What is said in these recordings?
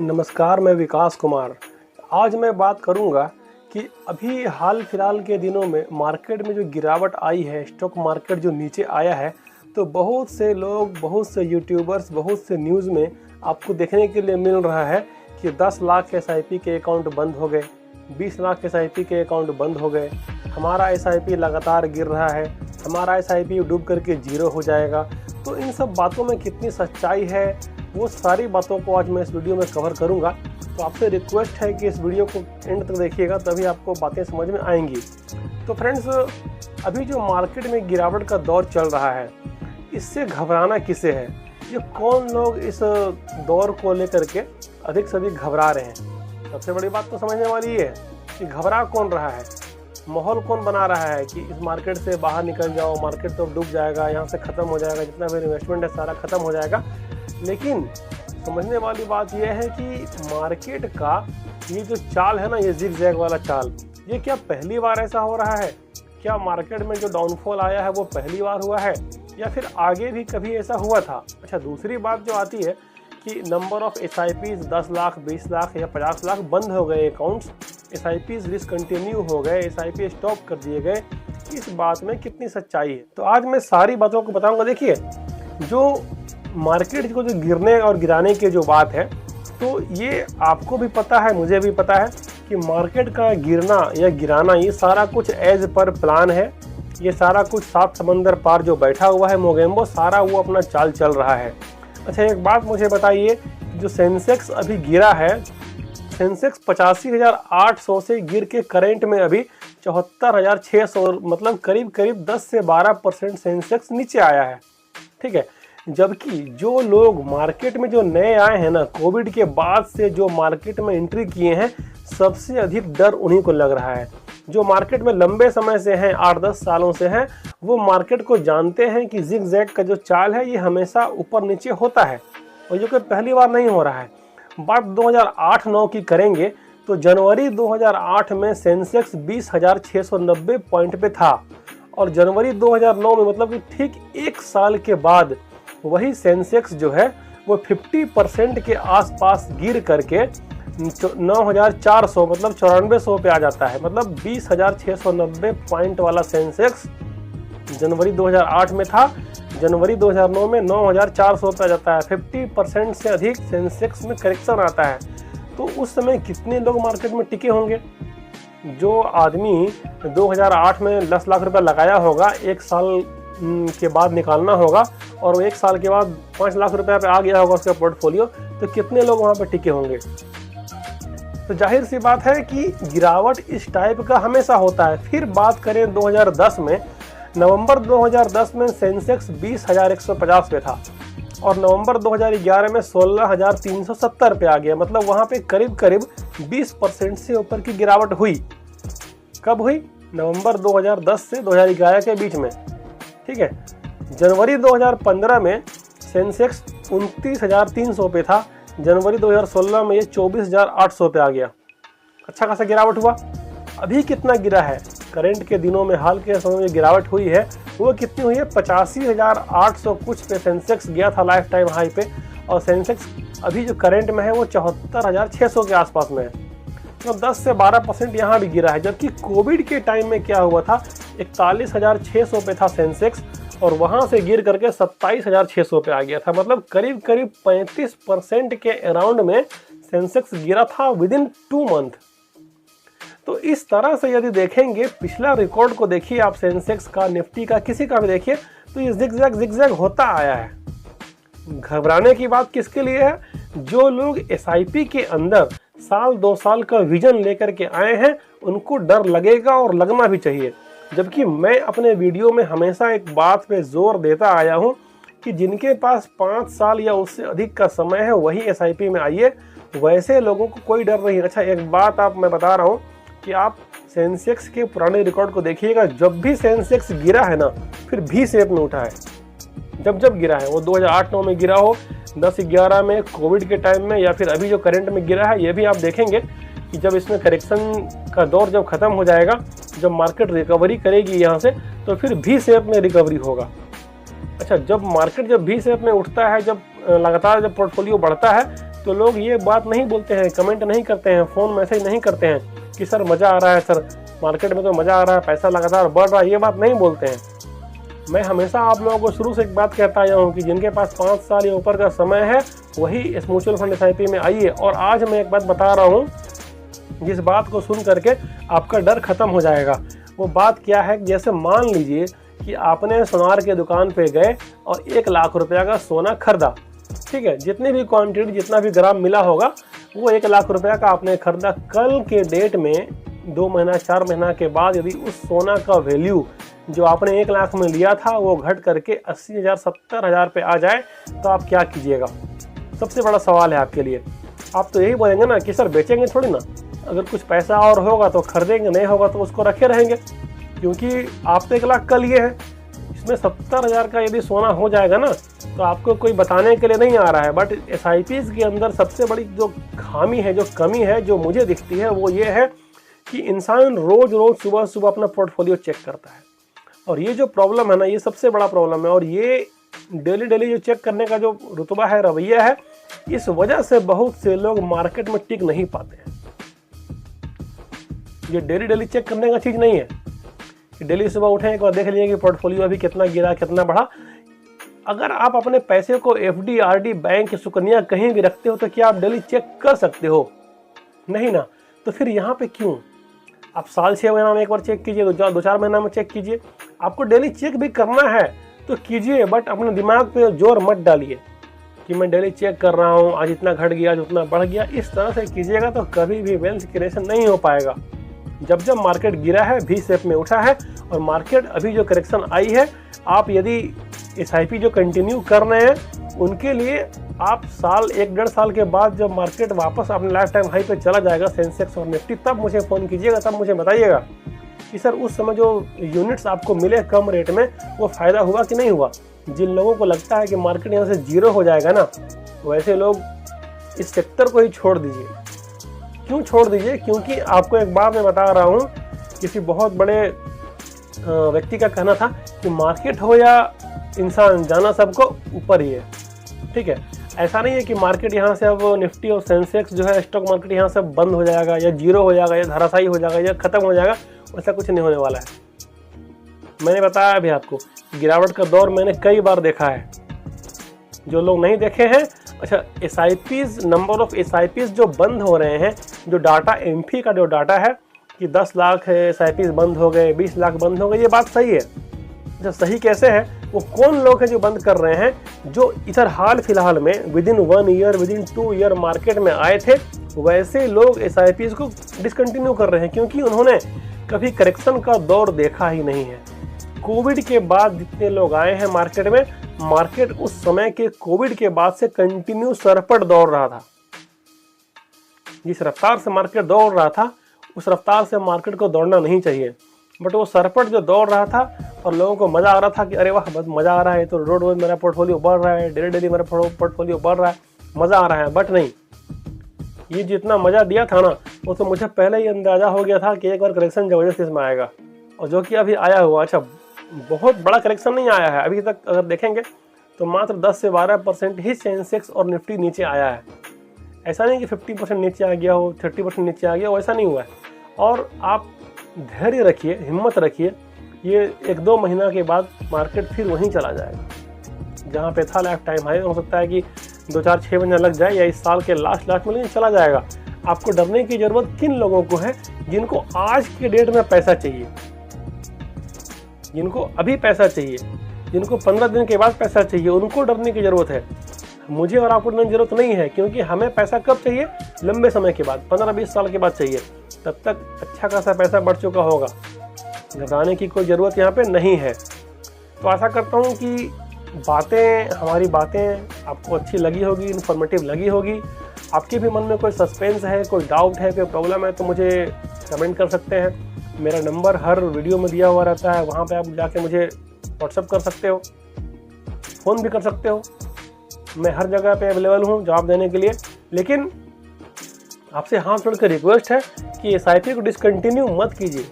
नमस्कार, मैं विकास कुमार। आज मैं बात करूंगा कि अभी हाल फिलहाल के दिनों में मार्केट में जो गिरावट आई है, स्टॉक मार्केट जो नीचे आया है, तो बहुत से लोग, बहुत से यूट्यूबर्स, बहुत से न्यूज़ में आपको देखने के लिए मिल रहा है कि 10 लाख एसआईपी के अकाउंट बंद हो गए, 20 लाख एसआईपी के अकाउंट बंद हो गए, हमारा एसआईपी लगातार गिर रहा है, हमारा एसआईपी डूब करके जीरो हो जाएगा। तो इन सब बातों में कितनी सच्चाई है, वो सारी बातों को आज मैं इस वीडियो में कवर करूंगा। तो आपसे रिक्वेस्ट है कि इस वीडियो को एंड तक देखिएगा, तभी आपको बातें समझ में आएंगी। तो फ्रेंड्स, अभी जो मार्केट में गिरावट का दौर चल रहा है, इससे घबराना किसे है? ये कौन लोग इस दौर को लेकर के अधिक से अधिक घबरा रहे हैं? सबसे बड़ी बात तो समझने वाली ये है कि घबरा कौन रहा है, माहौल कौन बना रहा है कि इस मार्केट से बाहर निकल जाओ, मार्केट तो डूब जाएगा, यहाँ से ख़त्म हो जाएगा, जितना भी इन्वेस्टमेंट है सारा ख़त्म हो जाएगा। लेकिन समझने वाली बात यह है कि मार्केट का ये जो चाल है ना, ये जिग-जैग वाला चाल, ये क्या पहली बार ऐसा हो रहा है? क्या मार्केट में जो डाउनफॉल आया है वो पहली बार हुआ है, या फिर आगे भी कभी ऐसा हुआ था? अच्छा, दूसरी बात जो आती है कि number of SIPs 10 lakh, 20 lakh या 50 लाख बंद हो गए अकाउंट्स, एसआईपीज डिसकंटिन्यू हो गए, एसआईपी स्टॉप कर दिए गए, इस बात में कितनी सच्चाई है? तो आज मैं सारी बातों को बताऊंगा। देखिए, जो मार्केट को जो गिरने और गिराने की जो बात है, तो ये आपको भी पता है, मुझे भी पता है कि मार्केट का गिरना या गिराना ये सारा कुछ एज पर प्लान है। ये सारा कुछ सात समंदर पार जो बैठा हुआ है मोगेम्बो, सारा वो अपना चाल चल रहा है। अच्छा, एक बात मुझे बताइए, जो सेंसेक्स अभी गिरा है, सेंसेक्स 85,800 से गिर के करेंट में अभी 74,600, मतलब करीब करीब 10 से 12% सेंसेक्स नीचे आया है। ठीक है, जबकि जो लोग मार्केट में जो नए आए हैं ना, कोविड के बाद से जो मार्केट में एंट्री किए हैं, सबसे अधिक डर उन्हीं को लग रहा है। जो मार्केट में लंबे समय से हैं, 8-10 सालों से हैं, वो मार्केट को जानते हैं कि जिग-जैग का जो चाल है ये हमेशा ऊपर नीचे होता है, और जो कि पहली बार नहीं हो रहा है। बात 2008-9 की करेंगे तो जनवरी 2008 में सेंसेक्स 20,690 पॉइंट पे था, और जनवरी 2009 में, मतलब कि ठीक एक साल के बाद, वही सेंसेक्स जो है वो 50% के आसपास गिर करके 9,400, मतलब 9400 पे आ जाता है। मतलब 20,690 पॉइंट वाला सेंसेक्स जनवरी 2008 में था, जनवरी 2009 में 9,400 पे आ जाता है। 50% से अधिक सेंसेक्स में करेक्शन आता है। तो उस समय कितने लोग मार्केट में टिके होंगे? जो आदमी 2008 में 10 लाख रुपया लगाया होगा, एक साल के बाद निकालना होगा, और वो एक साल के बाद 5 लाख रुपया पे आ गया होगा उसका पोर्टफोलियो, तो कितने लोग वहाँ पे टिके होंगे? तो जाहिर सी बात है कि गिरावट इस टाइप का हमेशा होता है। फिर बात करें 2010 में, नवंबर 2010 में सेंसेक्स 20,150 पे था, और नवंबर 2011 में 16,370 पे आ गया। मतलब वहाँ पे करीब करीब 20% से ऊपर की गिरावट हुई। कब हुई? नवंबर 2010 से 2011 के बीच में। ठीक है, जनवरी 2015 में सेंसेक्स 29,300 पे था, जनवरी 2016 में ये 24,800 पे आ गया। अच्छा खासा गिरावट हुआ। अभी कितना गिरा है? करंट के दिनों में, हाल के समय में गिरावट हुई है, वो कितनी हुई है? 85,800 कुछ पे सेंसेक्स गया था लाइफ टाइम हाई पे, और सेंसेक्स अभी जो करंट में है वो 74,600 के आसपास में है। तो 10 से 12% यहाँ भी गिरा है। जबकि कोविड के टाइम में क्या हुआ था, 41,600 पे था सेंसेक्स, और वहाँ से गिर करके 27,600 पे आ गया था। मतलब करीब करीब 35% के अराउंड में सेंसेक्स गिरा था विद इन 2 मंथ। तो इस तरह से यदि देखेंगे, पिछला रिकॉर्ड को देखिए आप, सेंसेक्स का, निफ्टी का, किसी का भी देखिए, तो ये जिग-जैग होता आया है। घबराने की बात किसके लिए है? जो लोग एसआईपी के अंदर साल 2 साल का विजन लेकर के आए हैं, उनको डर लगेगा, और लगना भी चाहिए। जबकि मैं अपने वीडियो में हमेशा एक बात पे जोर देता आया हूं कि जिनके पास 5 साल या उससे अधिक का समय है, वही एसआईपी में आइए, वैसे लोगों को कोई डर नहीं। अच्छा, एक बात मैं बता रहा हूँ कि आप सेंसेक्स के पुराने रिकॉर्ड को देखिएगा, जब भी सेंसेक्स गिरा है ना, फिर भी शेप में उठा है। जब गिरा है, वो 2008-9 में गिरा हो, 10-11 में, कोविड के टाइम में, या फिर अभी जो करंट में गिरा है, ये भी आप देखेंगे कि जब इसमें करेक्शन का दौर जब खत्म हो जाएगा, जब मार्केट रिकवरी करेगी यहाँ से, तो फिर भी शेप में रिकवरी होगा। अच्छा, जब मार्केट जब भी शेप में उठता है, जब लगातार जब पोर्टफोलियो बढ़ता है, तो लोग ये बात नहीं बोलते हैं, कमेंट नहीं करते हैं, फ़ोन मैसेज नहीं करते हैं कि सर मज़ा आ रहा है, सर मार्केट में तो मज़ा आ रहा है, पैसा लगातार बढ़ रहा है, ये बात नहीं बोलते हैं। मैं हमेशा आप लोगों को शुरू से एक बात कहता आया हूँ कि जिनके पास 5 साल या ऊपर का समय है वही इस म्यूचुअल फंड SIP में आइए। और आज मैं एक बात बता रहा हूँ जिस बात को सुन करके आपका डर खत्म हो जाएगा। वो बात क्या है, जैसे मान लीजिए कि आपने सोनार के दुकान पे गए और 1 लाख रुपया का सोना खरीदा, ठीक है, जितनी भी क्वांटिटी जितना भी ग्राम मिला होगा वो 1 लाख रुपया का आपने खरीदा। कल के डेट में 2 महीना 4 महीना के बाद यदि उस सोना का वैल्यू जो आपने 1 लाख में लिया था वो घट करके 80,000 70,000 पे आ जाए तो आप क्या कीजिएगा? सबसे बड़ा सवाल है आपके लिए। आप तो यही बोलेंगे ना कि सर बेचेंगे थोड़ी ना, अगर कुछ पैसा और होगा तो खरीदेंगे, नहीं होगा तो उसको रखे रहेंगे, क्योंकि आप तो 1 लाख का लिए हैं, इसमें 70,000 का यदि सोना हो जाएगा ना तो आपको कोई बताने के लिए नहीं आ रहा है। बट SIPs के अंदर सबसे बड़ी जो खामी है, जो कमी है, जो मुझे दिखती है वो ये है कि इंसान रोज़ रोज़ सुबह सुबह अपना पोर्टफोलियो चेक करता है। और ये जो प्रॉब्लम है ना, ये सबसे बड़ा प्रॉब्लम है। और ये डेली डेली जो चेक करने का जो रुतबा है, रवैया है, इस वजह से बहुत से लोग मार्केट में टिक नहीं पाते हैं। ये डेली डेली चेक करने का चीज़ नहीं है कि डेली सुबह उठें एक बार देख लीजिए कि पोर्टफोलियो अभी कितना गिरा, कितना बढ़ा। अगर आप अपने पैसे को FD RD बैंक सुकन्या कहीं भी रखते हो तो क्या आप डेली चेक कर सकते हो? नहीं ना। तो फिर यहाँ पे क्यों? आप साल 6 महीना में एक बार चेक कीजिए, 2-4 महीना में चेक कीजिए। आपको डेली चेक भी करना है तो कीजिए, बट अपने दिमाग पे जोर मत डालिए कि मैं डेली चेक कर रहा हूँ, आज इतना घट गया, आज उतना बढ़ गया। इस तरह से कीजिएगा तो कभी भी वेल्थ क्रिएशन नहीं हो पाएगा। जब जब मार्केट गिरा है V शेप में उठा है, और मार्केट अभी जो करेक्शन आई है, आप यदि SIP जो कंटिन्यू कर रहे हैं उनके लिए आप साल 1-1.5 साल के बाद जब मार्केट वापस अपने लाइफ टाइम हाई पे चला जाएगा, सेंसेक्स और निफ्टी, तब मुझे फ़ोन कीजिएगा, तब मुझे बताइएगा कि सर उस समय जो यूनिट्स आपको मिले कम रेट में वो फ़ायदा हुआ कि नहीं हुआ। जिन लोगों को लगता है कि मार्केट यहाँ से जीरो हो जाएगा ना, वैसे लोग इस सेक्टर को ही छोड़ दीजिए। क्यों छोड़ दीजिए? क्योंकि आपको एक बात मैं बता रहा हूँ, किसी बहुत बड़े व्यक्ति का कहना था कि मार्केट हो या इंसान, जाना सबको ऊपर ही है, ठीक है। ऐसा नहीं है कि मार्केट यहाँ से अब निफ्टी और सेंसेक्स जो है, स्टॉक मार्केट यहाँ से बंद हो जाएगा या जीरो हो जाएगा या धराशायी हो जाएगा या ख़त्म हो जाएगा, ऐसा कुछ नहीं होने वाला है। मैंने बताया अभी आपको, गिरावट का दौर मैंने कई बार देखा है। जो लोग नहीं देखे हैं, अच्छा, SIPs, नंबर ऑफ SIPs जो बंद हो रहे हैं, जो डाटा एम्फी का जो डाटा है कि 10 लाख SIPs बंद हो गए, 20 लाख बंद हो गए, ये बात सही है। अच्छा, सही कैसे है? वो कौन लोग हैं जो बंद कर रहे हैं? जो इधर हाल फिलहाल में within 1 year, within 2 year market में आए थे, वैसे लोग SIPs को डिसकंटिन्यू कर रहे हैं, क्योंकि उन्होंने कभी करेक्शन का दौर देखा ही नहीं है। कोविड के बाद जितने लोग आए हैं मार्केट में, मार्केट उस समय के कोविड के बाद से कंटिन्यू सरपट दौड़ रहा था। जिस रफ्तार से मार्केट दौड़ रहा था, उस रफ्तार से मार्केट को दौड़ना नहीं चाहिए, बट वो सरपट जो दौड़ रहा था और लोगों को मज़ा आ रहा था कि अरे वाह, बहुत मज़ा आ रहा है, तो रोज रोज मेरा पोर्टफोलियो बढ़ रहा है, डेली डेली मेरा पोर्टफोलियो बढ़ रहा है, मज़ा आ रहा है। बट नहीं, ये जितना मज़ा दिया था ना, वो तो मुझे पहले ही अंदाज़ा हो गया था कि एक बार करेक्शन ज़बरदस्त इसमें आएगा, और जो कि अभी आया हुआ। अच्छा, बहुत बड़ा करेक्शन नहीं आया है अभी तक, अगर देखेंगे तो मात्र 10 से 12% ही सेंसेक्स और निफ्टी नीचे आया है। ऐसा नहीं कि 50% नीचे आ गया हो, 30% नीचे आ गया हो, ऐसा नहीं हुआ है। और आप धैर्य रखिए, हिम्मत रखिए, ये 1-2 महीना के बाद मार्केट फिर वहीं चला जाएगा जहाँ पे था लाइफ टाइम हाई। हो सकता है कि 2-4-6 महीना लग जाए या इस साल के लास्ट में, लेकिन चला जाएगा। आपको डरने की ज़रूरत किन लोगों को है? जिनको आज के डेट में पैसा चाहिए, जिनको अभी पैसा चाहिए, जिनको 15 दिन के बाद पैसा चाहिए, उनको डरने की ज़रूरत है। मुझे और आपको डरने की ज़रूरत नहीं है, क्योंकि हमें पैसा कब चाहिए? लंबे समय के बाद, 15-20 साल के बाद चाहिए। तब तक अच्छा खासा पैसा बढ़ चुका होगा, घबराने की कोई ज़रूरत यहाँ पे नहीं है। तो आशा करता हूँ कि हमारी बातें आपको अच्छी लगी होगी, इन्फॉर्मेटिव लगी होगी। आपके भी मन में कोई सस्पेंस है, कोई डाउट है, कोई प्रॉब्लम है, तो मुझे कमेंट कर सकते हैं। मेरा नंबर हर वीडियो में दिया हुआ रहता है, वहाँ पे आप जाके मुझे व्हाट्सअप कर सकते हो, फ़ोन भी कर सकते हो। मैं हर जगह पे अवेलेबल हूँ जवाब देने के लिए। लेकिन आपसे हाथ जोड़ कर रिक्वेस्ट है कि SIP को डिसकंटिन्यू मत कीजिए।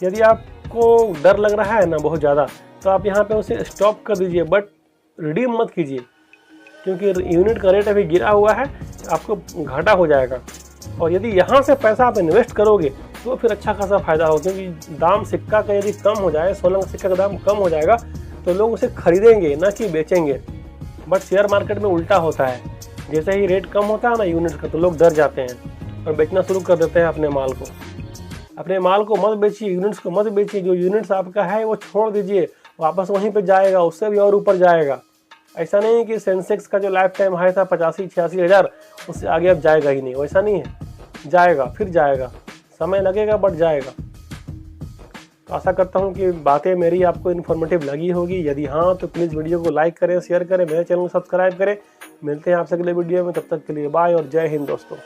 यदि आपको डर लग रहा है ना बहुत ज़्यादा, तो आप यहाँ पे उसे स्टॉप कर दीजिए, बट रिडीम मत कीजिए। क्योंकि यूनिट का रेट अभी गिरा हुआ है, आपको घाटा हो जाएगा। और यदि यहाँ से पैसा आप इन्वेस्ट करोगे तो फिर अच्छा खासा फायदा हो, क्योंकि दाम सिक्का का यदि कम हो जाए, सोना का सिक्का का दाम कम हो जाएगा तो लोग उसे खरीदेंगे ना कि बेचेंगे। बट शेयर मार्केट में उल्टा होता है, जैसे ही रेट कम होता है ना यूनिट का, तो लोग डर जाते हैं और बेचना शुरू कर देते हैं अपने माल को। अपने माल को मत बेचिए, यूनिट्स को मत बेचिए। जो यूनिट्स आपका है वो छोड़ दीजिए, वापस वहीं पे जाएगा, उससे भी और ऊपर जाएगा। ऐसा नहीं है कि सेंसेक्स का जो लाइफ टाइम हाई था 85-86 हज़ार, उससे आगे अब जाएगा ही नहीं, वैसा नहीं है, जाएगा, फिर जाएगा, समय लगेगा बट जाएगा। तो आशा करता हूँ कि बातें मेरी आपको इन्फॉर्मेटिव लगी होगी। यदि हाँ तो प्लीज़ वीडियो को लाइक करें, शेयर करें, मेरे चैनल को सब्सक्राइब करें। मिलते हैं आपसे अगले वीडियो में, तब तक के लिए बाय और जय हिंद दोस्तों।